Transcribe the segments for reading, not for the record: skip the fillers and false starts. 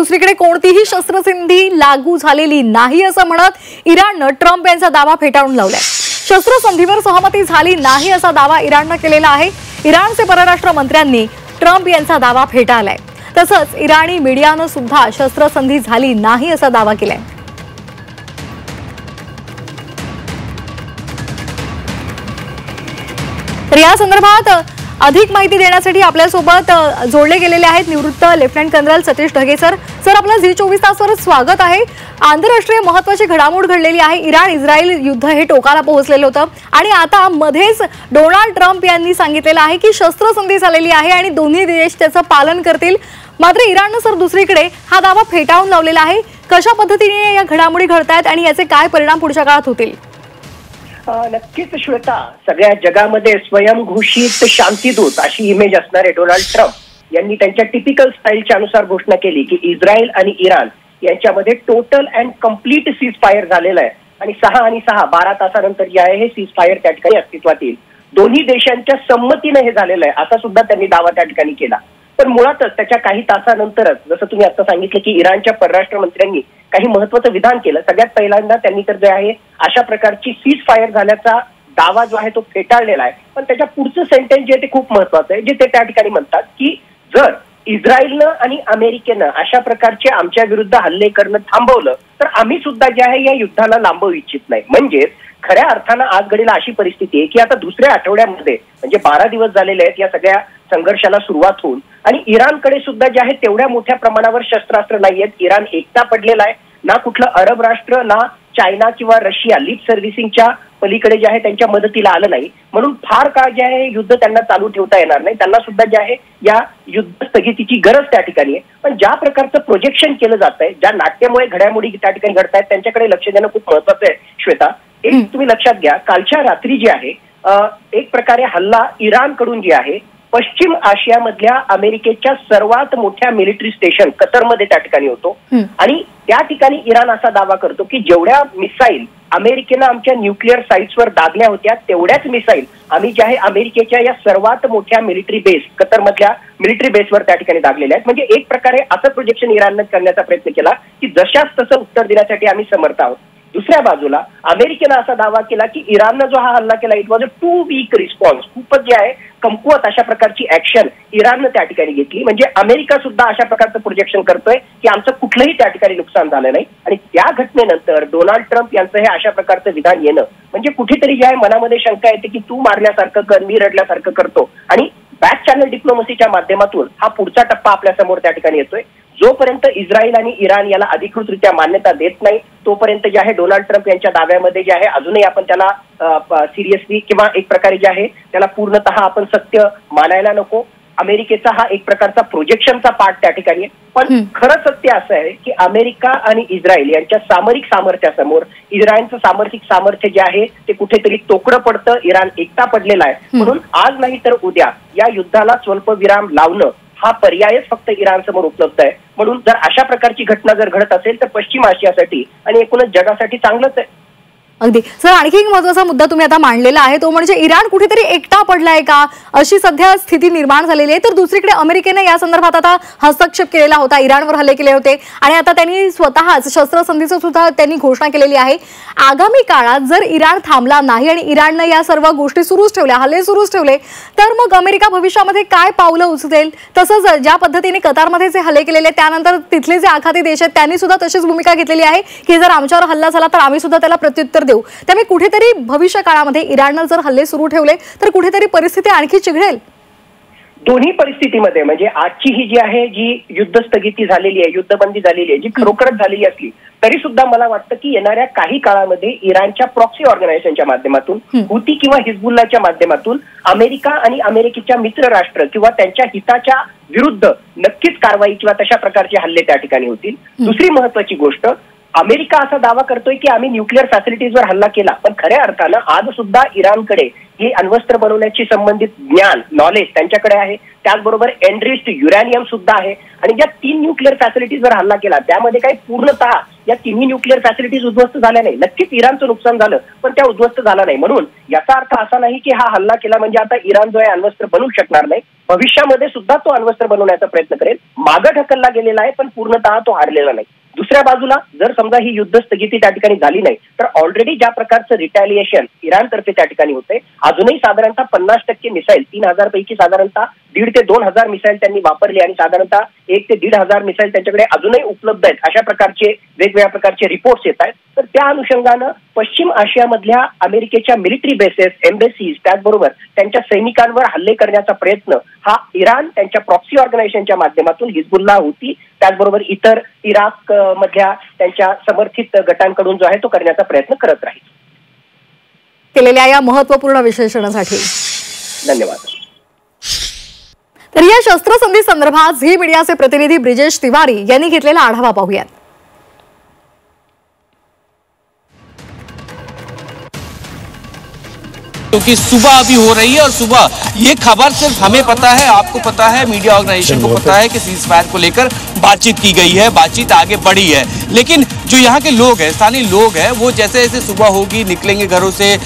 दुसरीकडे कोणतीही शस्त्रसंधी लागू झालेली नाही असं म्हणत इराणनं ट्रम्प यांचा दावा फेटाळून लावलाय। शस्त्रसंधीवर सहमती झाली नाही असा दावा इराणनं केलेला आहे। इराणचे परराष्ट्र मंत्र्यांनी ट्रम्प यांचा दावा फेटाळलाय। तसंच इराणी मीडियानं सुद्धा शस्त्रसंधी झाली नाही असा दावा केलाय। तर या संदर्भात अधिक माहिती देण्यासाठी आपल्यासोबत जोडले गेलेले आहेत निवृत्त lieutenant colonel Satish Dhage sir. आपलं झी24 तासवर स्वागत आहे। आंतरराष्ट्रीय महत्त्वाची घडामोड घडलेली आहे। इराण इस्रायल युद्ध हे टोकाला पोहोचलेलं होतं आणि आता मध्येच डोनाल्ड ट्रम्प यांनी सांगितलेलं आहे की शस्त्रसंधी झालेली आहे आणि दोन्ही देश त्याचं पालन करतील। मात्र इराणनं सर दुसरीकडे हा दावा फेटाळून लावलेला आहे। कशा पद्धतीने या घडामोडी घडतायत आणि याचे काय परिणाम पुढच्या काळात होतील? नक्कीच श्वेता, सगळ्या जगामध्ये स्वयंघोषित शांतीदूत अशी इमेज असणारे डोनाल्ड ट्रम्प यांनी त्यांच्या टिपिकल स्टाईलच्या अनुसार घोषणा केली की इस्रायल आणि इराण यांच्यामध्ये total and complete cease fire झालेला आहे आणि 6 आणि 6 12 तासानंतर जे आहे हे सीज फायर त्या ठिकाणी अस्तित्वात येईल। दोन्ही देशांच्या संमतीने हे झालेलं आहे असा सुद्धा त्यांनी दावा त्या ठिकाणी केला। पण मुळातच त्याच्या काही तासानंतरच जसं तुम्ही आता सांगितलं की इराणच्या परराष्ट्र मंत्र्यांनी काही महत्त्वाचं विधान केलं। सगळ्यात पहिल्यांदा त्यांनी तर जे आहे अशा प्रकारची सीज फायर झाल्याचा दावा जो आहे तो फेटाळलेला आहे। पण त्याच्या पुढचं सेंटेन्स जे ते खूप महत्त्वाचं आहे, जे ते त्या ठिकाणी म्हणतात की जर इस्रायलनं आणि अमेरिकेनं अशा प्रकारचे आमच्या विरुद्ध हल्ले करणं थांबवलं तर आम्ही सुद्धा जे आहे या युद्धाला लांबवू इच्छित नाही। म्हणजेच खऱ्या अर्थानं आज घडीला अशी परिस्थिती आहे की आता दुसऱ्या आठवड्यामध्ये म्हणजे 12 दिवस झालेले आहेत या सगळ्या संघर्षाला सुरुवात होऊन आणि इराणकडे सुद्धा जे आहे तेवढ्या मोठ्या प्रमाणावर शस्त्रास्त्र नाहीयेत। इराण एकटा पडलेला आहे, ना कुठलं अरब राष्ट्र ना चायना किंवा रशिया लिप सर्व्हिसिंगच्या पलीकडे जे आहे त्यांच्या मदतीला आलं नाही। म्हणून फार काळ जे आहे युद्ध त्यांना चालू ठेवता येणार नाही। त्यांना सुद्धा जे आहे या युद्ध स्थगितीची गरज त्या ठिकाणी आहे। पण ज्या प्रकारचं प्रोजेक्शन केलं जात आहे, ज्या नाट्यमुळे घडामोडी त्या ठिकाणी घडतायत त्यांच्याकडे लक्ष देणं खूप महत्त्वाचं आहे श्वेता। एक तुम्ही लक्षात घ्या, कालच्या रात्री जे आहे एक प्रकारे हल्ला इराणकडून जे आहे पश्चिम आशियामधल्या अमेरिकेच्या सर्वात मोठ्या मिलिटरी स्टेशन कतरमध्ये त्या ठिकाणी होतो आणि त्या ठिकाणी इराण असा दावा करतो की जेवढ्या मिसाईल अमेरिकेनं आमच्या न्यूक्लिअर साइट्सवर दागल्या होत्या तेवढ्याच मिसाईल आम्ही जे आहे अमेरिकेच्या या सर्वात मोठ्या मिलिटरी बेस कतरमधल्या मिलिटरी बेसवर त्या ठिकाणी दागलेल्या आहेत। म्हणजे एक प्रकारे असं प्रोजेक्शन इराणनं करण्याचा प्रयत्न केला की जशाच तसं उत्तर देण्यासाठी आम्ही समर्थ आहोत। दुसऱ्या बाजूला अमेरिकेनं असा दावा केला की इराणनं जो हा हल्ला केला it was a too weak response, खूपच जे आहे कमकुवत अशा प्रकारची ऍक्शन इराणनं त्या ठिकाणी घेतली। म्हणजे अमेरिका सुद्धा अशा प्रकारचं प्रोजेक्शन करतोय की आमचं कुठलंही त्या ठिकाणी नुकसान झालं नाही। आणि त्या घटनेनंतर डोनाल्ड ट्रम्प यांचं हे अशा प्रकारचं विधान येणं म्हणजे कुठेतरी जे आहे मनामध्ये शंका येते की तू मारल्यासारखं कर, मी रडल्यासारखं करतो आणि बॅक चॅनल डिप्लोमसीच्या माध्यमातून हा पुढचा टप्पा आपल्या समोर त्या ठिकाणी येतोय। जोपर्यंत इस्रायल आणि इराण याला अधिकृतरित्या मान्यता देत नाही तोपर्यंत जे आहे डोनाल्ड ट्रम्प यांच्या दाव्यामध्ये जे आहे अजूनही आपण त्याला सिरियसली किंवा एक प्रकारे जे आहे त्याला पूर्णतः आपण सत्य मानायला नको। अमेरिकेचा हा एक प्रकारचा प्रोजेक्शनचा पार्ट त्या ठिकाणी आहे। पण खरं सत्य असं आहे की अमेरिका आणि इस्रायल यांच्या सामरिक सामर्थ्यासमोर इराणचं सामरिक सामर्थ्य जे आहे ते कुठेतरी तोकडं पडतं। इराण एकटा पडलेला आहे। म्हणून आज नाही तर उद्या या युद्धाला स्वल्पविराम लावणं हा पर्यायच फक्त इराण समोर उपलब्ध आहे। म्हणून जर अशा प्रकारची घटना जर घडत असेल तर पश्चिम आशियासाठी आणि एकूणच जगासाठी चांगलंच आहे। अगदी सर, आणखी एक महत्त्वाचा मुद्दा तुम्ही आता मांडलेला आहे तो म्हणजे इराण कुठेतरी एकटा पडलाय का अशी सध्या स्थिती निर्माण झालेली आहे। तर दुसरीकडे अमेरिकेने या संदर्भात आता हस्तक्षेप केलेला होता, इराणवर हल्ले केले होते आणि आता त्यांनी स्वतःच शस्त्रसंधीचं सुद्धा त्यांनी घोषणा केलेली आहे। आगामी काळात जर इराण थांबला नाही आणि इराणनं या सर्व गोष्टी सुरूच ठेवल्या, हल्ले सुरूच ठेवले तर मग अमेरिका भविष्यामध्ये काय पावलं उचलेल? तसंच ज्या पद्धतीने कतारमध्ये जे हल्ले केलेले त्यानंतर तिथले जे आखाती देश आहेत त्यांनी सुद्धा तशीच भूमिका घेतलेली आहे की जर आमच्यावर हल्ला झाला तर आम्ही सुद्धा त्याला प्रत्युत्तर देऊ। त्यामुळे कुठेतरी भविष्य काळामध्ये इराणनं जर हल्ले सुरू ठेवले तर कुठेतरी परिस्थिती आणखी चिघळेल। दोन्ही परिस्थितीमध्ये म्हणजे आजची ही जी आहे जी युद्ध स्थगिती झालेली आहे, युद्धबंदी झालेली आहे, जी खरोखरच झालेली असली तरी सुद्धा मला वाटतं की येणाऱ्या काही काळामध्ये इराणच्या प्रॉक्सी ऑर्गनायझेशनच्या माध्यमातून हुती किंवा हिजबुल्लाच्या माध्यमातून अमेरिका आणि अमेरिकेच्या मित्र राष्ट्र किंवा त्यांच्या हिताच्या विरुद्ध नक्कीच कारवाई किंवा तशा प्रकारचे हल्ले त्या ठिकाणी होतील। दुसरी महत्वाची गोष्ट, अमेरिका असा दावा करतोय की आम्ही न्यूक्लिअर फॅसिलिटीजवर हल्ला केला, पण खऱ्या अर्थानं आज सुद्धा इराणकडे हे अण्वस्त्र बनवण्याची संबंधित ज्ञान नॉलेज त्यांच्याकडे आहे। त्याचबरोबर एनरिच्ड युरॅनियम सुद्धा आहे आणि ज्या 3 न्यूक्लिअर फॅसिलिटीजवर हल्ला केला त्यामध्ये काही पूर्णतः या तिन्ही न्यूक्लिअर फॅसिलिटीज उद्ध्वस्त झाल्या नाही। नक्कीच इराणचं नुकसान झालं पण त्या उद्ध्वस्त झाला नाही। म्हणून याचा अर्थ असा नाही की हा हल्ला केला म्हणजे आता इराण जो आहे अण्वस्त्र बनवू शकणार नाही। भविष्यामध्ये सुद्धा तो अण्वस्त्र बनवण्याचा प्रयत्न करेल. मागं ढकलला गेलेला आहे, पण पूर्णतः तो हारलेला नाही. दुसऱ्या बाजूला जर समजा ही युद्ध स्थगिती त्या ठिकाणी झाली नाही, तर ऑलरेडी ज्या प्रकारचं रिटॅलिएशन इराणतर्फे त्या ठिकाणी होते, अजूनही साधारणतः 50% मिसाईल, 3,000 पैकी साधारणतः 1,500 ते 2,000 मिसाईल त्यांनी वापरली आणि साधारणतः 1,000 ते 1,500 मिसाईल त्यांच्याकडे अजूनही उपलब्ध आहेत. अशा प्रकारचे वेगवेगळ्या प्रकारचे रिपोर्ट्स येत आहेत. तर त्या अनुषंगानं पश्चिम आशियामधल्या अमेरिकेच्या मिलिटरी बेसेस, एम्बेसीज, त्याचबरोबर त्यांच्या सैनिकांवर हल्ले करण्याचा प्रयत्न हा इराण त्यांच्या प्रॉक्सी ऑर्गनायझेशनच्या माध्यमातून, हिजबुल्लाह, हुती, त्याचबरोबर इतर इराक मधल्या त्यांच्या समर्थित गटांकडून जो आहे तो करण्याचा प्रयत्न करत राहील. केलेल्या या महत्वपूर्ण विश्लेषणासाठी धन्यवाद. तर या शस्त्रसंधी संदर्भात झी मीडियाचे प्रतिनिधी ब्रिजेश तिवारी यांनी घेतलेला आढावा पाहूयात. क्योंकि सुबह अभी हो रही है और सुबह ये खबर सिर्फ हमें पता है, आपको पता है, मीडिया ऑर्गेनाइजेशन को पता है कि सीज फायर को लेकर बातचीत की गई है, बातचीत आगे बढ़ी है. लेकिन जो यहाँ के लोग हैं, स्थानीय लोग हैं, वो जैसे जैसे सुबह होगी निकलेंगे घरों से,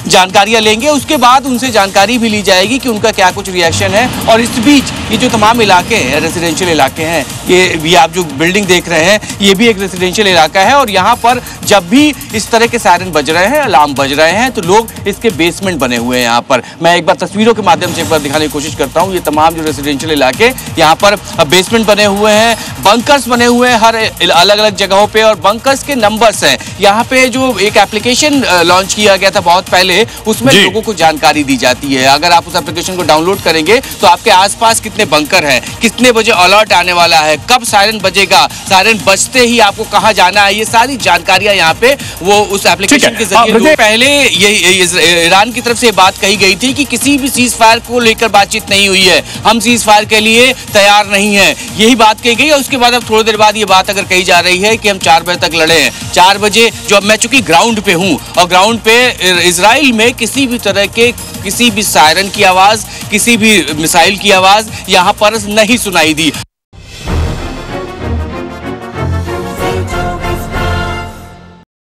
जानकारियां लेंगे, उसके बाद उनसे जानकारी भी ली जाएगी कि उनका क्या कुछ रिएक्शन है. और इस बीच ये जो तमाम इलाके हैं, रेजिडेंशियल इलाके हैं, ये आप जो बिल्डिंग देख रहे हैं, ये भी एक रेजिडेंशियल इलाका है. और यहाँ पर जब भी इस तरह के सायरन बज रहे हैं, अलार्म बज रहे हैं, तो लोग इसके बेसमेंट बने हुए हैं. यहाँ पर मैं एक बार तस्वीरों के माध्यम से एक बार दिखाने की कोशिश करता हूँ. ये तमाम जो रेजिडेंशियल इलाके, यहाँ पर बेसमेंट बने हुए हैं, बंकर्स बने हुए हैं हर अलग अलग जगहों पे, और बंकर्स के नंबर्स हैं. यहाँ पे जो एक एप्लीकेशन लॉन्च किया गया था बहुत पहले, उसमें लोगों को जानकारी दी जाती है. अगर आप उस एप्लीकेशन को डाउनलोड करेंगे तो आपके आसपास कितने बंकर हैं, कितने बजे अलर्ट आने वाला है, कब सायरन बजेगा, सायरन बजते ही आपको कहां जाना है, ये सारी जानकारियां यहाँ पे वो उस एप्लीकेशन के जरिए. पहले ये ईरान की तरफ से बात कही गई थी कि किसी भी सीज फायर को लेकर बातचीत नहीं हुई है, हम सीज फायर के लिए तैयार नहीं है, यही बात कही गई. और उसके बाद अब थोड़ी देर बाद ये बात अगर कही जा रही है कि हम 4 बजे तक लड़े हैं. 4 बजे जो अब मैं चूंकि ग्राउंड पे हूँ, और ग्राउंड पे इजराइल में किसी भी तरह के किसी भी सायरन की आवाज, किसी भी मिसाइल की आवाज यहाँ पर नहीं सुनाई दी.